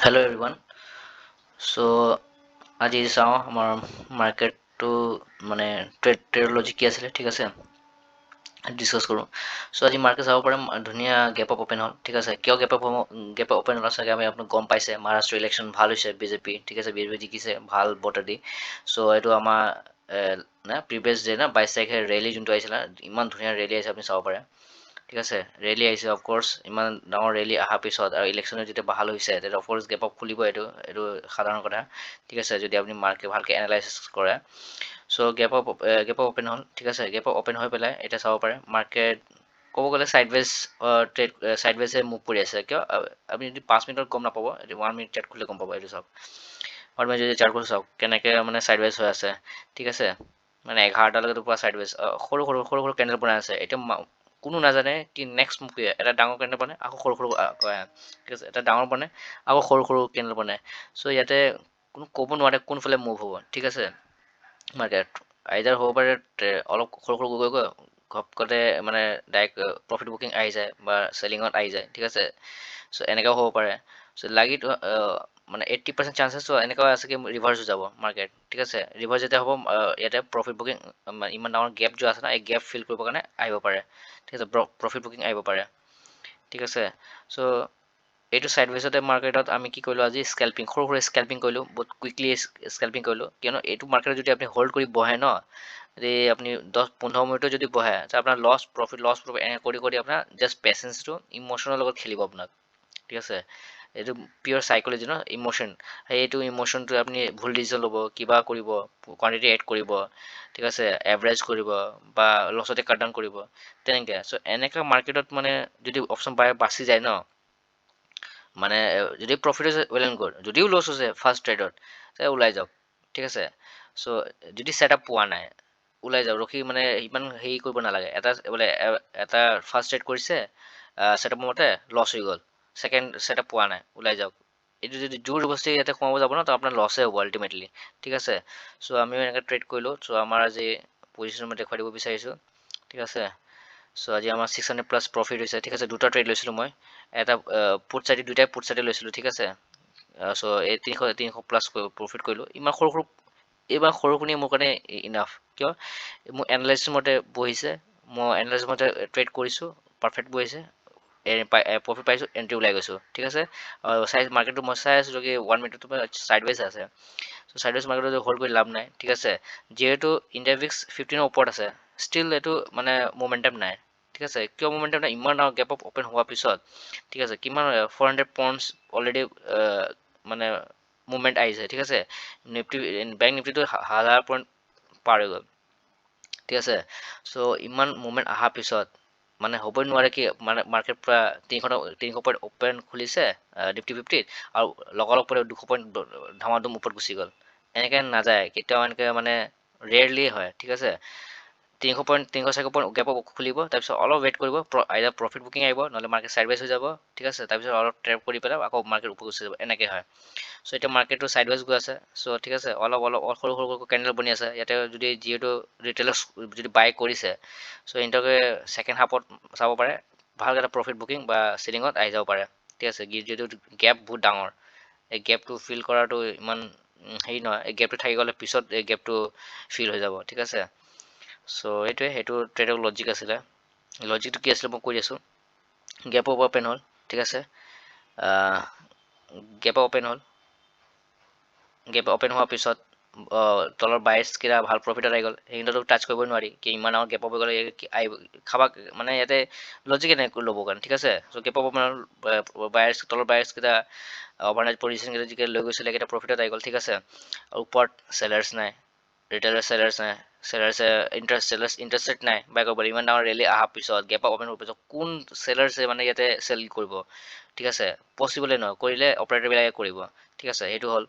Hello everyone. So আজি চাওঁ আমাৰ মাৰ্কেটটো মানে ট্ৰেডলজি কি আছিলে ঠিক আছে ডিছকাছ কৰোঁ চ' আজি মাৰ্কেট চাব পাৰে ধুনীয়া গেপ আপ অপেন হ'ল ঠিক আছে কিয় গেপ আপ অপেন হ'ল চাগে আমি আপোনাক গম পাইছে মহাৰাষ্ট্ৰ ইলেকশ্যন ভাল হৈছে বিজেপি ঠিক আছে বিজেপি জিকিছে ভাল ভোটাৰ দি চ' এইটো আমাৰ না প্ৰিভিয়াছ ডে না 22 তাৰিখে ৰেলী যোনটো আহিছিলে ইমান ধুনীয়া ৰেলী আহিছে আপুনি চাব পাৰে ঠিক আছে ৰেলী আহিছে অফক'ৰ্ছ ইমান ডাঙৰ ৰেলী অহাৰ পিছত আৰু ইলেকশ্যনত যেতিয়া ভাল হৈছে তেতিয়া অফক'ৰ্ছ গেপ আপ খুলিব এইটো সাধাৰণ কথা ঠিক আছে যদি আপুনি মাৰ্কেট ভালকৈ এনালাইচিছ কৰে চ' গেপ আপ অপেন হ'ল ঠিক আছে গেপ আপ অপেন হৈ পেলাই এতিয়া চাব পাৰে মাৰ্কেট ক'ব গ'লে ছাইডৱেজ ট্ৰেড ছাইডৱেজে মুভ কৰি আছে কিয় আপুনি যদি 5 মিনিটত গম নাপাব 1 মিনিট ট্ৰেড খুলিলে গম পাব এইটো চাওক আৰু মই যদি চাৰ্টখন চাওক কেনেকৈ মানে ছাইডৱেজ হৈ আছে ঠিক আছে মানে 11টালৈকে পুৰা ছাইডৱেজ সৰু কেণ্ডেল বনাই আছে এতিয়া কোনো নাজানে কি নেক্সট মুভ কি এটা ডাঙৰ কেণ্ডেল বনে আকৌ সৰু ঠিক আছে এটা ডাঙৰ বনে আকৌ সৰু কেণ্ডেল বনে চ' ইয়াতে কোনো ক'ব নোৱাৰে কোনফালে মুভ হ'ব ঠিক আছে মাৰ্কেট আইদাৰ হ'ব পাৰে অলপ সৰু গৈ গৈ ঘপকতে মানে ডাইৰেক্ট প্ৰফিট বুকিং আহি যায় বা চেলিঙত আহি যায় ঠিক আছে চ' এনেকুৱাও হ'ব পাৰে চ' মানে 80% চান্সেছ এনেকুৱা আছে কি ৰিভাৰ্চ হৈ যাব মাৰ্কেট ঠিক আছে ৰিভাৰ্চ যেতিয়া হ'ব ইয়াতে প্ৰফিট বুকিং ইমান ডাঙৰ গেপ যোৱা আছে না এই গেপ ফিল কৰিবৰ কাৰণে আহিব পাৰে ঠিক আছে প্ৰফিট বুকিং আহিব পাৰে ঠিক আছে চ' এইটো ছাইডৱেজতে মাৰ্কেটত আমি কি কৰিলোঁ আজি স্কেল্পিং সৰু স্কেল্পিং কৰিলোঁ বহুত কুইকলি স্কেল্পিং কৰিলোঁ কিয়নো এইটো মাৰ্কেটত যদি আপুনি হোল্ড কৰি বহে ন যদি আপুনি 10-15 মিনিটত যদি বহে যে আপোনাৰ প্ৰফিট এনে কৰি আপোনাৰ জাষ্ট পেচেঞ্চটো ইম'চনৰ লগত খেলিব আপোনাক ঠিক আছে এইটো পিয়'ৰ চাইক'লজি ন ইম'চন সেইটো ইম'চনটো আপুনি ভুল ডিচিশ্যন ল'ব কিবা কৰিব কোৱান্টিটি এড কৰিব ঠিক আছে এভাৰেজ কৰিব বা লছতে কাট ডাউন কৰিব তেনেকৈ চ' এনেকৈ মাৰ্কেটত মানে যদি অপশ্যন বাই বাচি যায় ন মানে যদি প্ৰফিট হৈছে ৱেল এণ্ড গুড যদিও লছ হৈছে ফাৰ্ষ্ট ট্ৰেডত ওলাই যাওক ঠিক আছে চ' যদি ছেটআপ পোৱা নাই ওলাই যাওক ৰখি মানে ইমান হেৰি কৰিব নালাগে এটা বোলে এটা ফাৰ্ষ্ট ট্ৰেড কৰিছে ছেটআপ মতে লছ হৈ গ'ল ছেকেণ্ড ছেটআপ পোৱা নাই ওলাই যাওক এইটো যদি জোৰ বস্তি ইয়াতে সোমাব যাব ন তো আপোনাৰ লছে হ'ব আল্টিমেটলি ঠিক আছে চ' আমিও এনেকৈ ট্ৰেড কৰিলোঁ চ' আমাৰ আজি পজিশ্যন মই দেখুৱাই দিব বিচাৰিছোঁ ঠিক আছে চ' আজি আমাৰ 600+ প্ৰফিট হৈছে ঠিক আছে দুটা ট্ৰেড লৈছিলোঁ মই এটা পুট চাইডে দুটাই পুট চাইডে লৈছিলোঁ ঠিক আছে চ' এই 300+ প্ৰফিট কৰিলোঁ ইমান এইবাৰ সৰুখিনি মোৰ কাৰণে ইনাফ কিয় মোৰ এনালাইচিছ মতে বহিছে মই এনালাইচিছ মতে ট্ৰেড কৰিছোঁ পাৰফেক্ট বহিছে প্ৰফিট পাইছোঁ এণ্ট্ৰি ওলাই গৈছোঁ ঠিক আছে মাৰ্কেটটো মই চাই আছোঁ কি 1 মিনিটটো ছাইডৱেজ আছে চ' ছাইডৱেজ মাৰ্কেটত হোল্ড কৰি লাভ নাই ঠিক আছে যিহেতু ইণ্ডিয়া ভিক্স 15ৰ ওপৰত আছে ষ্টিল এইটো মানে মোমেণ্টাম নাই ঠিক আছে কিয় মোমেণ্টাম নাই ইমান ডাঙৰ গেপ আপ অ'পেন হোৱাৰ পিছত ঠিক আছে কিমান 400 পইণ্টছ অলৰেডি মানে মুভমেণ্ট আহিছে ঠিক আছে নিফটি বেংক নিফটিটো 1000 পইণ্ট পাৰ হৈ গ'ল ঠিক আছে চ' ইমান মুভমেণ্ট অহাৰ পিছত মানে হ'বই নোৱাৰে কি মানে মাৰ্কেট পৰা 300 পইণ্ট অ'পেন খুলিছে নিফটি 50 আৰু লগালগ পৰে 200 পইণ্ট ধামাধুম ওপৰত গুচি গ'ল এনেকৈ নাযায় কেতিয়াও এনেকৈ মানে ৰেয়াৰলি হয় ঠিক আছে 300-400 পইণ্ট গেপ খুলিব তাৰপিছত অলপ ৱেইট কৰিব আইদাৰ প্ৰফিট বুকিং আহিব নহ'লে মাৰ্কেট ছাইডৱেজ হৈ যাব ঠিক আছে তাৰপিছত অলপ ট্ৰেপ কৰি পেলাই আকৌ মাৰ্কেট ওপৰ গুচি যাব এনেকৈ হয় চ' এতিয়া মাৰ্কেটটো ছাইডৱেজ গৈ আছে চ' ঠিক আছে অলপ সৰু কেণ্ডেল বনি আছে ইয়াতে যদি যিহেতু ৰিটেইলাৰ্ছ যদি বাই কৰিছে চ' সিহঁতকে ছেকেণ্ড হাফত চাব পাৰে ভালকৈ এটা প্ৰফিট বুকিং বা চিলিঙত আহি যাব পাৰে ঠিক আছে যিহেতু গেপ বহুত ডাঙৰ এই গেপটো ফিল কৰাটো ইমান হেৰি নহয় এই গেপটো থাকি গ'লে পিছত এই গেপটো ফিল হৈ যাব ঠিক আছে চ' সেইটো ট্ৰেডৰ লজিক আছিলে লজিকটো কি আছিলে মই কৈ আছোঁ গেপ অ'পেন হ'ল ঠিক আছে গেপ অ'পেন হ'ল গেপ অ'পেন হোৱাৰ পিছত তলৰ বাইছকেইটা ভাল প্ৰফিটত আহি গ'ল সেইকেইটাতো টাচ কৰিব নোৱাৰি কি ইমান ডাঙৰ গেপ হৈ গ'লে আহিব খাবা মানে ইয়াতে লজিক এনেকৈ ল'ব কাৰণে ঠিক আছে চ' গেপ অ'পেন হ'ল তলৰ বাইছকেইটা অভাৰনাইট পজিশ্যনকেইটা যিকেইটা লৈ গৈছিলে সেইকেইটা প্ৰফিটত আহি গ'ল ঠিক আছে আৰু ওপৰত চেলাৰ্ছ নাই ৰিটেইলাৰ চেলাৰ্ছ নাই চেলাৰ্ছে ইণ্টাৰেষ্টেড নাই বাই কৰিব ইমান ডাঙৰ ৰেলী অহাৰ পিছত গেপ অ'পেন হোৱাৰ পিছত কোন চেলাৰ্ছে মানে ইয়াতে চেল কৰিব ঠিক আছে পচিবলে নহয় কৰিলে অপাৰেটৰবিলাকে কৰিব ঠিক আছে সেইটো হ'ল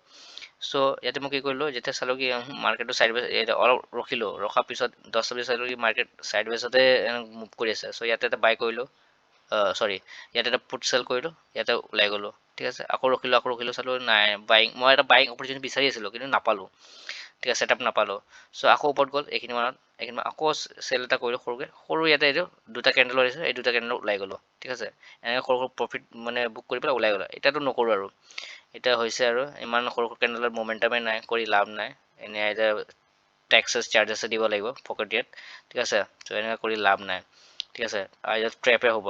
চ' ইয়াতে মই কি কৰিলোঁ যেতিয়া চালোঁ কি মাৰ্কেটটো ছাইডৱেজ অলপ ৰখাৰ পিছত 10-20 চালোঁ কি মাৰ্কেট ছাইডৱেজতে মুভ কৰি আছে চ' ইয়াতে এটা বাই কৰিলোঁ চৰি ইয়াতে এটা পুট চেল কৰিলোঁ ইয়াতে ওলাই গ'লোঁ ঠিক আছে, আকৌ ৰখিলোঁ চালোঁ নাই মই এটা বাইং অপৰচুনিটি বিচাৰি আছিলোঁ কিন্তু নাপালোঁ। ঠিক আছে, ছেটআপ নাপালোঁ। চ' আকৌ ওপৰত গ'ল এইখিনি মানত আকৌ চেল এটা কৰিলোঁ সৰু ইয়াতে এইটো দুটা কেণ্ডেল আহিছে, এই দুটা কেণ্ডেল ওলাই গ'লোঁ। ঠিক আছে, এনেকৈ সৰু প্ৰফিট মানে বুক কৰি পেলাই ওলাই গ'লোঁ। এতিয়াতো নকৰোঁ আৰু, এতিয়া হৈছে আৰু ইমান সৰু কেণ্ডেলৰ মোমেণ্টামেই নাই, কৰি লাভ নাই। এনেই এতিয়া টেক্সেছ চাৰ্জেছ দিব লাগিব পকেট দিয়াত। ঠিক আছে, চ' এনেকৈ কৰি লাভ নাই। ঠিক আছে, আৰু ট্ৰেপে হ'ব।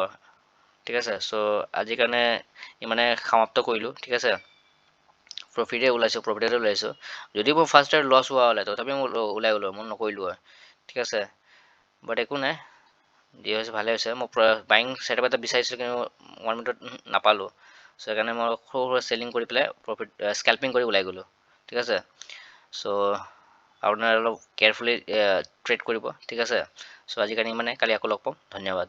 ঠিক আছে, চ' আজিৰ কাৰণে ইমানে সমাপ্ত কৰিলোঁ। ঠিক আছে, প্ৰফিটে ওলাইছোঁ। যদি মোৰ ফাৰ্ষ্ট ইয়াৰ লছ হোৱা হ'লে তথাপি মই ওলাই গ'লোঁ, মই নকৰিলোঁ হয়। ঠিক আছে, বাট একো নাই, যি হৈছে ভালে হৈছে। মই বাইং ছেটআপ এটা বিচাৰিছিলোঁ কিন্তু 1 মিনিটত নাপালোঁ। চ' সেইকাৰণে মই সৰু চেলিং কৰি পেলাই প্ৰফিট স্কেল্পিং কৰি ওলাই গ'লোঁ। ঠিক আছে, চ' আপোনাৰ অলপ কেয়াৰফুলি ট্ৰেড কৰিব। ঠিক আছে, চ' আজিকালি ইমানে, কালি আকৌ লগ পাম, ধন্যবাদ।